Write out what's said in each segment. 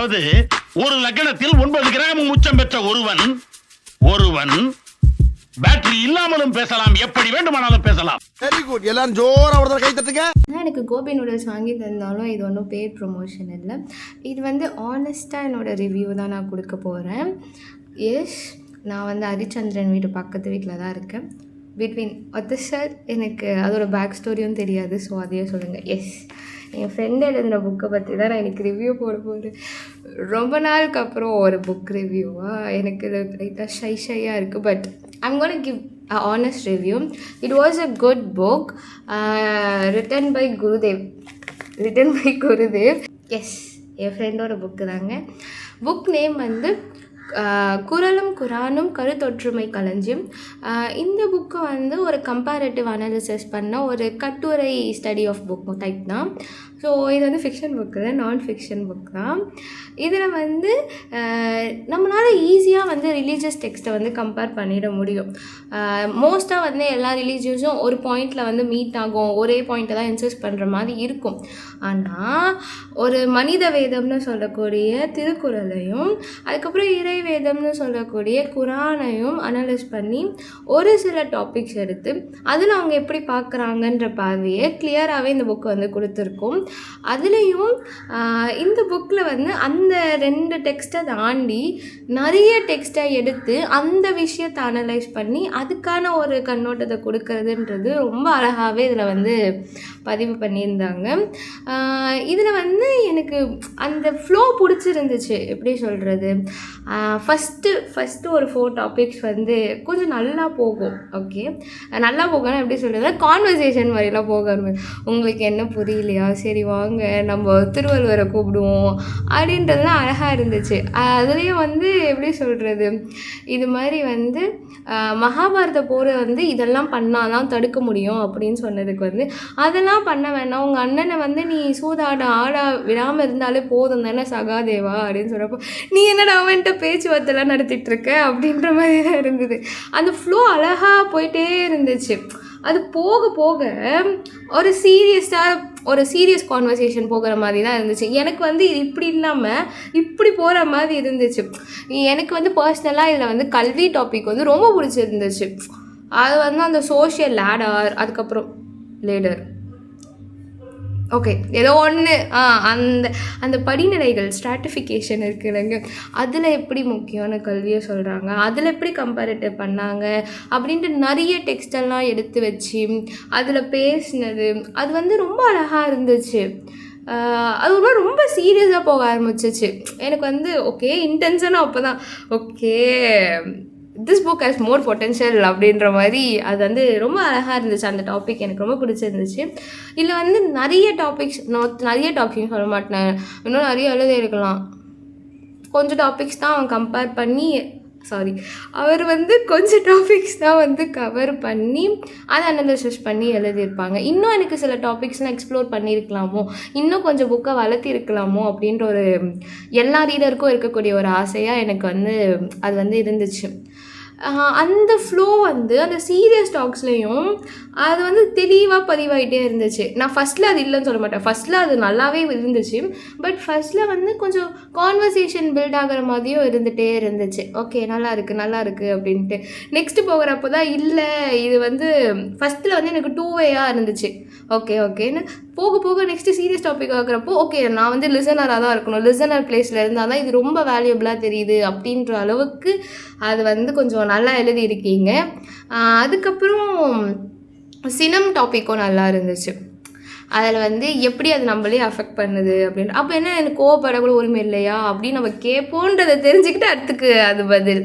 அதாவது ஒரு லக்னத்தில் 9 கிராம் உச்சம் பெற்ற ஒருவன் பேட்டரி இல்லாமலும் பேசலாம், எப்படி வேண்டுமானாலும் பேசலாம். Very good. எல்லாரும் ஜோரா ஒரு கை தட்டுங்க. எனக்கு கோபி நூடுல்ஸ் வாங்கி தந்தாலும் இது ஒன்றும் பெய்ட் ப்ரொமோஷன் இல்லை. இது வந்து ஆனஸ்ட்டாக என்னோடய ரிவ்யூ தான் நான் கொடுக்க போகிறேன். எஸ், நான் வந்து ஹரிச்சந்திரன் வீட்டு பக்கத்து வீட்டில் தான் இருக்கேன். பிட்வீன் சார் எனக்கு அதோட பேக் ஸ்டோரியும் தெரியாது, ஸோ அதையே சொல்லுங்கள். எஸ், என் ஃப்ரெண்டு எழுதின புக்கை பற்றி தான் நான் எனக்கு ரிவ்யூ போட போகிறேன். ரொம்ப நாளுக்கு அப்புறம் ஒரு புக் ரிவ்யூவாக எனக்கு இது லைட்டாக ஷையாக இருக்குது. But I'm gonna give a honest review. It was a good book, written by Gurudev. Yes, என் ஃப்ரெண்டோட புக்கு தாங்க. புக் நேம் வந்து குறளும் குரானும் கருத்தொற்றுமை களஞ்சியம். இந்த புக்கு வந்து ஒரு கம்பேரேட்டிவ் அனாலிசிஸ் பண்ண ஒரு கட்டுரை ஸ்டடி ஆஃப் புக் டைப் தான். ஸோ இது வந்து ஃபிக்ஷன் புக்கு தான், நான் ஃபிக்ஷன் புக் தான். இதில் வந்து நம்மளால் ஈஸியாக வந்து ரிலீஜியஸ் டெக்ஸ்ட்டை வந்து கம்பேர் பண்ணிட முடியும். மோஸ்ட்டாக வந்து எல்லா ரிலீஜியஸும் ஒரு பாயிண்டில் வந்து மீட் ஆகும், ஒரே பாயிண்ட்டை தான் இன்சிஸ்ட் பண்ணுற மாதிரி இருக்கும். ஆனால் ஒரு மனித வேதம்னு சொல்லக்கூடிய திருக்குறளையும் அதுக்கப்புறம் இறை வேதம்னு சொல்லக்கூடிய குரானையும் அனலைஸ் பண்ணி ஒரு சில டாபிக்ஸ் எடுத்து அதில் அவங்க எப்படி பார்க்குறாங்கன்ற பார்வையை கிளியராகவே இந்த புக்கு வந்து கொடுத்துருக்கும். அதுலேயும் இந்த புக்கில் வந்து அந்த 2 டெக்ஸ்ட்டை தாண்டி நிறைய டெக்ஸ்ட்டை எடுத்து அந்த விஷயத்தை அனலைஸ் பண்ணி அதுக்கான ஒரு கண்ணோட்டத்தை கொடுக்கறதுன்றது ரொம்ப அழகாகவே இதில் வந்து பதிவு பண்ணியிருந்தாங்க. இதில் வந்து எனக்கு அந்த ஃப்ளோ பிடிச்சிருந்துச்சு. எப்படி சொல்கிறது, ஃபஸ்ட்டு ஒரு 4 டாபிக்ஸ் வந்து கொஞ்சம் நல்லா போகும். ஓகே, நல்லா போகணும். எப்படி சொல்கிறது, கான்வர்சேஷன் மாதிரிலாம் போக உங்களுக்கு என்ன புரியலையா, சரி வாங்க நம்ம திருவள்ளுவரை கூப்பிடுவோம் அப்படின்றதுலாம் அழகாக இருந்துச்சு. அதுலேயும் வந்து எப்படி சொல்கிறது, இது மாதிரி வந்து மகாபாரத போரை வந்து இதெல்லாம் பண்ணால் தான் தடுக்க முடியும் அப்படின்னு சொன்னதுக்கு வந்து அதெல்லாம் பண்ண வேண்டாம், உங்கள் அண்ணனை வந்து நீ ஆட விடாமல் இருந்தாலே போதும் தானே சகாதேவா அப்படின்னு சொல்கிறப்போ நீ என்னடா அவன்கிட்ட பேச்சுவார்த்தைலாம் நடத்திட்டு இருக்க அப்படின்ற மாதிரி தான் இருந்தது. அந்த ஃப்ளோ அழகாக போயிட்டே இருந்துச்சு. அது போக போக ஒரு சீரியஸ் கான்வர்சேஷன் போகிற மாதிரி தான் இருந்துச்சு. எனக்கு வந்து இப்படி இல்லாமல் இப்படி போகிற மாதிரி இருந்துச்சு. எனக்கு வந்து பர்சனலாக இதில் வந்து கல்வி டாபிக் வந்து ரொம்ப பிடிச்சிருந்துச்சு. அது வந்து அந்த சோஷியல் லேடர், அதுக்கப்புறம் லேடர், ஓகே ஏதோ ஒன்று, அந்த படிநிலைகள் ஸ்ட்ராட்டிஃபிகேஷன் இருக்குதுங்க, அதில் எப்படி முக்கியமான கல்வியை சொல்கிறாங்க, அதில் எப்படி கம்பேரிட்டிவ் பண்ணாங்க அப்படின்ட்டு நிறைய டெக்ஸ்டெல்லாம் எடுத்து வச்சு அதில் பேசினது அது வந்து ரொம்ப அழகாக இருந்துச்சு. அது ரொம்ப சீரியஸாக போக ஆரம்பிச்சிச்சு. எனக்கு வந்து ஓகே இன்டென்ஷனாக அப்போ தான் okay this book has more potential அப்படின்ற மாதிரி அது வந்து ரொம்ப அழகாக இருந்துச்சு. அந்த டாபிக் எனக்கு ரொம்ப பிடிச்சிருந்துச்சு. இதில் வந்து நிறைய டாபிக்ஸ் சொல்ல மாட்டேன், இன்னும் நிறைய எழுதி இருக்கலாம். கொஞ்சம் டாபிக்ஸ் தான் அவன் கம்பேர் பண்ணி அவர் வந்து கொஞ்சம் டாபிக்ஸ் தான் வந்து கவர் பண்ணி அதை அனலைசிஸ் பண்ணி எழுதியிருப்பாங்க. இன்னும் எனக்கு சில டாபிக்ஸ்லாம் எக்ஸ்ப்ளோர் பண்ணியிருக்கலாமோ, இன்னும் கொஞ்சம் புக்கை வளர்த்திருக்கலாமோ அப்படின்ற ஒரு எல்லா ரீடருக்கும் இருக்கக்கூடிய ஒரு ஆசையாக எனக்கு வந்து அது வந்து இருந்துச்சு. அந்த ஃப்ளோ வந்து அந்த சீரியஸ் டாக்ஸ்லேயும் அது வந்து தெளிவாக பதிவாகிட்டே இருந்துச்சு. நான் ஃபஸ்ட்டில் அது இல்லைன்னு சொல்ல மாட்டேன், ஃபஸ்ட்டில் அது நல்லாவே இருந்துச்சு. பட் ஃபஸ்ட்டில் வந்து கொஞ்சம் கான்வர்சேஷன் பில்ட் ஆகிற மாதிரியும் இருந்துகிட்டே இருந்துச்சு. ஓகே நல்லா இருக்குது அப்படின்ட்டு. நெக்ஸ்ட்டு போகிறப்போ தான் இல்லை இது வந்து ஃபஸ்ட்டில் வந்து எனக்கு 2 வேயாக இருந்துச்சு. ஓகேன்னு போக போக நெக்ஸ்ட்டு சீரியஸ் டாபிக் ஆகிறப்போ ஓகே நான் வந்து லிசனராக தான் இருக்கணும், லிசனர் பிளேஸில் இருந்தால் தான் இது ரொம்ப வேல்யூபிளாக தெரியுது அப்படின்ற அளவுக்கு அது வந்து கொஞ்சம் நல்லா எழுதியிருக்கீங்க. அதுக்கப்புறம் சினம் டாப்பிக்கும் நல்லா இருந்துச்சு. அதில் வந்து எப்படி அது நம்மளே அஃபெக்ட் பண்ணுது அப்படின்னு. அப்போ என்ன எனக்கு கோவப்படக்கூட உரிமை இல்லையா அப்படின்னு நம்ம கேட்போன்றதை தெரிஞ்சுக்கிட்டு அதுக்கு அது பதில்.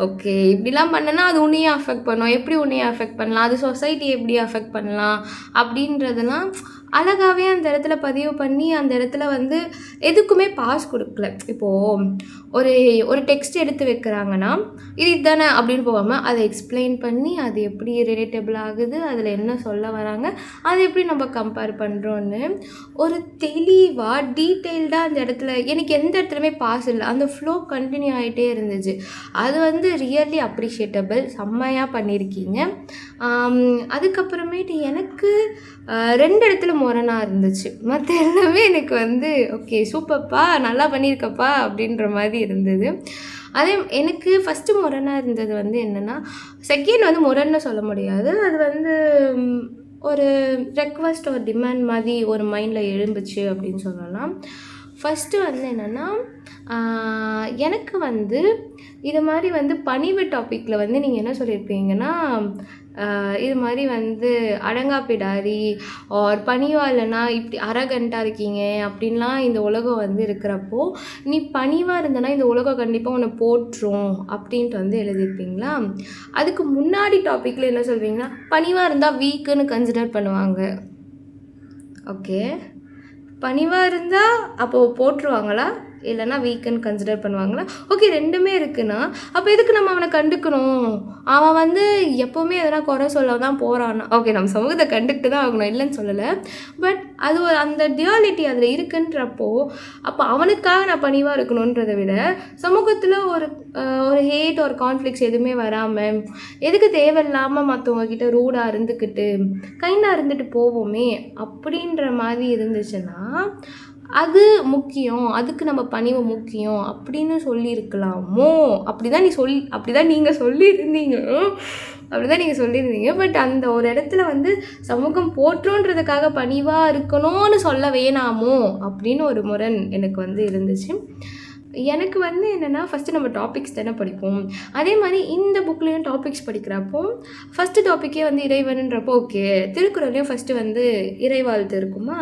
ஓகே இப்படிலாம் பண்ணனா அது உன்னையே அஃபெக்ட் பண்ணும், எப்படி உன்னையே அஃபெக்ட் பண்ணலாம், அது சொசைட்டியை எப்படி அஃபெக்ட் பண்ணலாம் அப்படின்றதெல்லாம் அழகாகவே அந்த இடத்துல பதிவு பண்ணி அந்த இடத்துல வந்து எதுக்குமே பாஸ் கொடுக்கல. இப்போது ஒரு டெக்ஸ்ட் எடுத்து வைக்கிறாங்கன்னா இது தானே அப்படின்னு போகாமல் அதை எக்ஸ்பிளைன் பண்ணி அது எப்படி ரிலேட்டபிள் ஆகுது, அதில் என்ன சொல்ல வராங்க, அதை எப்படி நம்ம கம்பேர் பண்ணுறோன்னு ஒரு தெளிவாக டீட்டெயில்டாக அந்த இடத்துல எனக்கு எந்த இடத்துலையுமே பாஸ் இல்லை. அந்த ஃப்ளோ கண்டினியூ ஆகிட்டே இருந்துச்சு. அது வந்து ரியலி அப்ரிஷியேட்டபிள், செம்மையாக பண்ணியிருக்கீங்க. அதுக்கப்புறமேட்டு எனக்கு 2 இடத்துல முரணாக இருந்துச்சு. மற்ற எல்லாமே எனக்கு வந்து ஓகே சூப்பர்ப்பா, நல்லா பண்ணியிருக்கப்பா அப்படின்ற மாதிரி இருந்தது. அதே எனக்கு ஃபஸ்ட்டு முரணாக இருந்தது வந்து என்னென்னா, செகண்ட் வந்து முரண்னு சொல்ல முடியாது. அது வந்து ஒரு ரெக்வஸ்ட் ஒரு டிமாண்ட் மாதிரி ஒரு மைண்டில் எழும்புச்சு அப்படின்னு சொல்லலாம். ஃபஸ்ட்டு வந்து என்னென்னா, எனக்கு வந்து இது மாதிரி வந்து பணிவு டாப்பிக்கில் வந்து நீங்கள் என்ன சொல்லியிருப்பீங்கன்னா, இது மாதிரி வந்து அடங்காப்பிடாரி ஆர் பணிவா இல்லைன்னா இப்படி அரகண்ட்டாக இருக்கீங்க அப்படின்லாம் இந்த உலகம் வந்து இருக்கிறப்போ, நீ பணிவாக இருந்தனா இந்த உலகம் கண்டிப்பாக உன்னை போற்றும் அப்படின்ட்டு வந்து எழுதியிருப்பீங்களா? அதுக்கு முன்னாடி டாப்பிக்கில் என்ன சொல்வீங்கன்னா, பணிவாக இருந்தால் வீக்குன்னு கன்சிடர் பண்ணுவாங்க. ஓகே, பணிவாக இருந்தால் அப்போது போட்டுருவாங்களா இல்லைனா வீக்குன்னு கன்சிடர் பண்ணுவாங்களா? ஓகே, ரெண்டுமே இருக்குன்னா அப்போ எதுக்கு நம்ம அவனை கண்டுக்கணும்? அவன் வந்து எப்போவுமே எதனா குறை சொல்ல தான் போகிறான்னா, ஓகே நம்ம சமூகத்தை கண்டுக்கிட்டு தான் ஆகணும், இல்லைன்னு சொல்லலை. பட் அது ஒரு அந்த டியாலிட்டி அதில் இருக்குன்றப்போ அப்போ அவனுக்காக நான் பணிவாக இருக்கணுன்றதை விட சமூகத்தில் ஒரு ஹேட் ஒரு கான்ஃப்ளிக்ஸ் எதுவுமே வராமல் எதுக்கு தேவையில்லாமல் மற்றவங்கக்கிட்ட ரூடாக இருந்துக்கிட்டு கைண்டாக இருந்துட்டு போவோமே அப்படின்ற மாதிரி இருந்துச்சுன்னா அது முக்கியம், அதுக்கு நம்ம பணிவு முக்கியம் அப்படின்னு சொல்லியிருக்கலாமோ? அப்படி தான் நீங்கள் சொல்லியிருந்தீங்க. பட் அந்த ஒரு இடத்துல வந்து சமூகம் போற்றுன்றதுக்காக பணிவாக இருக்கணும்னு சொல்ல வேணாமோ அப்படின்னு ஒரு முரண் எனக்கு வந்து இருந்துச்சு. எனக்கு வந்து என்னென்னா, ஃபஸ்ட்டு நம்ம டாபிக்ஸ் தானே படிப்போம். அதே மாதிரி இந்த புக்லேயும் டாபிக்ஸ் படிக்கிறப்போ ஃபஸ்ட்டு டாப்பிக்கே வந்து இறைவனுன்றப்போ ஓகே, திருக்குறள்லேயும் ஃபஸ்ட்டு வந்து இறைவாழ்த்து இருக்குமா,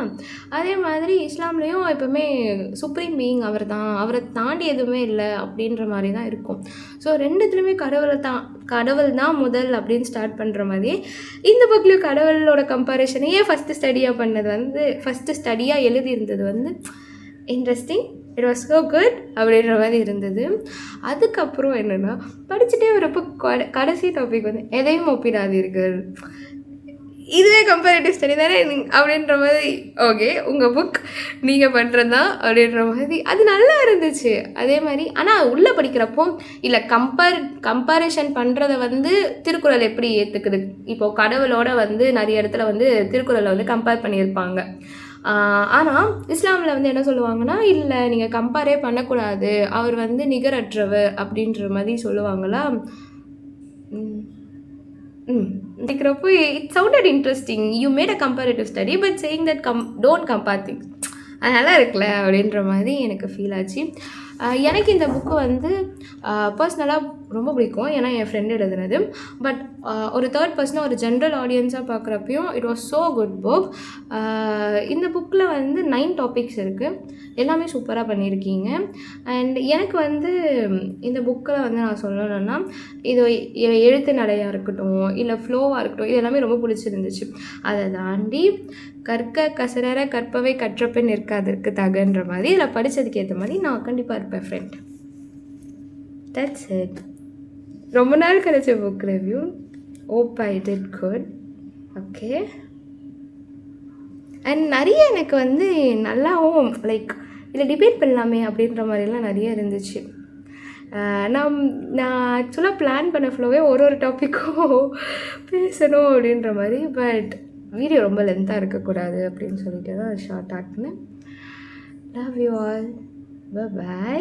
அதே மாதிரி இஸ்லாம்லேயும் எப்போவுமே சுப்ரீம் பீயிங் அவர் தான், அவரை தாண்டி எதுவுமே இல்லை அப்படின்ற மாதிரி தான் இருக்கும். ஸோ ரெண்டுத்துலேயுமே கடவுள் தான் முதல் அப்படின்னு ஸ்டார்ட் பண்ணுற மாதிரி இந்த புக்லேயும் கடவுளோட கம்பேரிஷனையே ஃபஸ்ட்டு ஸ்டடியாக எழுதியிருந்தது வந்து interesting. It was so good அப்படின்ற மாதிரி இருந்தது. அதுக்கப்புறம் என்னென்னா, படிச்சுட்டே வரப்போ கடைசி டாபிக் வந்து எதையும் ஒப்பிடாதீர்கள், இதுவே கம்பேரிட்டிவ் ஸ்டடி தானே அப்படின்ற மாதிரி. ஓகே, உங்கள் புக் நீங்கள் பண்ணுறது தான் அப்படின்ற மாதிரி அது நல்லா இருந்துச்சு. அதே மாதிரி ஆனால் உள்ளே படிக்கிறப்போ இல்லை கம்பேரிஷன் பண்ணுறத வந்து திருக்குறள் எப்படி ஏற்றுக்குது, இப்போது கடவுளோட வந்து நிறைய இடத்துல வந்து திருக்குறளை வந்து கம்பேர் பண்ணியிருப்பாங்க. ஆனால் இஸ்லாமில் வந்து என்ன சொல்லுவாங்கன்னா, இல்லை நீங்கள் கம்பேரே பண்ணக்கூடாது, அவர் வந்து நிகரற்றவர் அப்படின்ற மாதிரி சொல்லுவாங்களா. இருக்கிறப்போ it sounded interesting. You made a comparative study but saying that don't compare things, அது நல்லா இருக்குல்ல அப்படின்ற மாதிரி எனக்கு ஃபீல் ஆச்சு. எனக்கு இந்த புக்கு வந்து பர்சனலாக ரொம்ப பிடிக்கும், ஏன்னா என் ஃப்ரெண்டு எழுதுனது. பட் ஒரு தேர்ட் பர்சனாக ஒரு ஜென்ரல் ஆடியன்ஸாக பார்க்குறப்பையும் it was so good book. இந்த புக்கில் வந்து 9 டாபிக்ஸ் இருக்குது, எல்லாமே சூப்பராக பண்ணியிருக்கீங்க. அண்ட் எனக்கு வந்து இந்த புக்கில் வந்து நான் சொல்லணும்னா, இது எழுத்து நடையாக இருக்கட்டும் இல்லை ஃப்ளோவாக இருக்கட்டும், இது எல்லாமே ரொம்ப பிடிச்சிருந்துச்சு. அதை தாண்டி கசரற கற்பவை கற்றப்பெண் இருக்காதற்கு தகன்ற மாதிரி இதில் படித்ததுக்கு ஏற்ற மாதிரி நான் கண்டிப்பாக இருப்பேன் ஃப்ரெண்ட். That's it. ரொம்ப நாள் கழிச்ச book review. Hope I did good. Okay, and நிறைய எனக்கு வந்து நல்லாவும் லைக் இதில் டிபேட் பண்ணலாமே அப்படின்ற மாதிரிலாம் நிறைய இருந்துச்சு. நான் ஆக்சுவலாக பிளான் பண்ண ஃப்ளோவே ஒரு டாப்பிக்கும் பேசணும் அப்படின்ற மாதிரி. பட் வீடியோ ரொம்ப லென்த்தாக இருக்கக்கூடாது அப்படின்னு சொல்லிட்டு தான் ஷார்ட் ஆக்குனேன். Love you all. பை.